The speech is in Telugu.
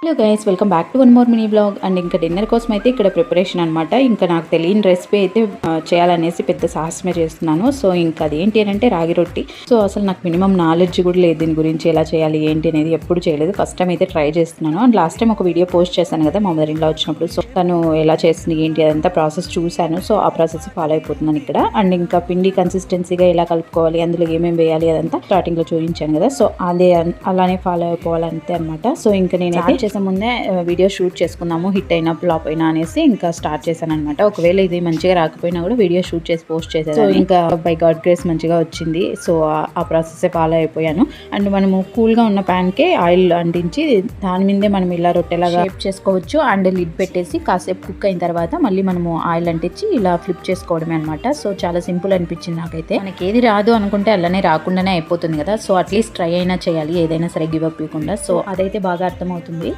Hello guys, welcome back to one more mini blog. And ఇంకా డిన్నర్ కోసం అయితే ఇక్కడ ప్రిపరేషన్ అనమాట. ఇంకా నాకు తెలియని రెసిపీ అయితే చేయాలనేసి పెద్ద సాహసమే చేస్తున్నాను. సో ఇంకా అదేంటి అని అంటే రాగి రొట్టి. సో అసలు నాకు మినిమం నాలెడ్జ్ కూడా లేదు దీని గురించి, ఎలా చేయాలి ఏంటి అనేది ఎప్పుడు చేయలేదు. ఫస్ట్ టైం అయితే ట్రై చేస్తున్నాను. అండ్ లాస్ట్ టైం ఒక వీడియో పోస్ట్ చేశాను కదా మా మదర్ ఇన్ లా వచ్చినప్పుడు. సో తను ఎలా చేస్తుంది ఏంటి అదంతా ప్రాసెస్ చూశాను. సో ఆ ప్రాసెస్ ఫాలో అయిపోతున్నాను ఇక్కడ. అండ్ ఇంకా పిండి కన్సిస్టెన్సీగా ఎలా కలుపుకోవాలి, అందులో ఏమేమి వేయాలి అదంతా స్టార్టింగ్ లో చూపించాను కదా. సో అదే అలానే ఫాలో అయిపోవాలంతే అనమాట. సో ఇంకా నేనైతే చేసే ముందే వీడియో షూట్ చేసుకుందాము, హిట్ అయినా ఫ్లాప్ అయినా అనేసి ఇంకా స్టార్ట్ చేశాను అనమాట. ఒకవేళ ఇది మంచిగా రాకపోయినా కూడా వీడియో షూట్ చేసి పోస్ట్ చేశాను. సో ఇంకా బై గాడ్ గ్రేస్ మంచిగా వచ్చింది. సో ఆ ప్రాసెస్ ఫాలో అయిపోయాను. అండ్ మనము కూల్గా ఉన్న ప్యాన్కే ఆయిల్ అంటించి దాని మీదే మనం ఇలా రొట్టెలాగా షేప్ చేసుకోవచ్చు. అండ్ లిడ్ పెట్టేసి కాసేపు కుక్ అయిన తర్వాత మళ్ళీ మనము ఆయిల్ అంటించి ఇలా ఫ్లిప్ చేసుకోవడమే అనమాట. సో చాలా సింపుల్ అనిపించింది నాకైతే. మనకి ఏది రాదు అనుకుంటే అలానే రాకుండానే అయిపోతుంది కదా. సో అట్లీస్ట్ ట్రై అయినా చేయాలి, ఏదైనా సరే గివ్ అప్ ఇవ్వకుండా. సో అదైతే బాగా అర్థమవుతుంది.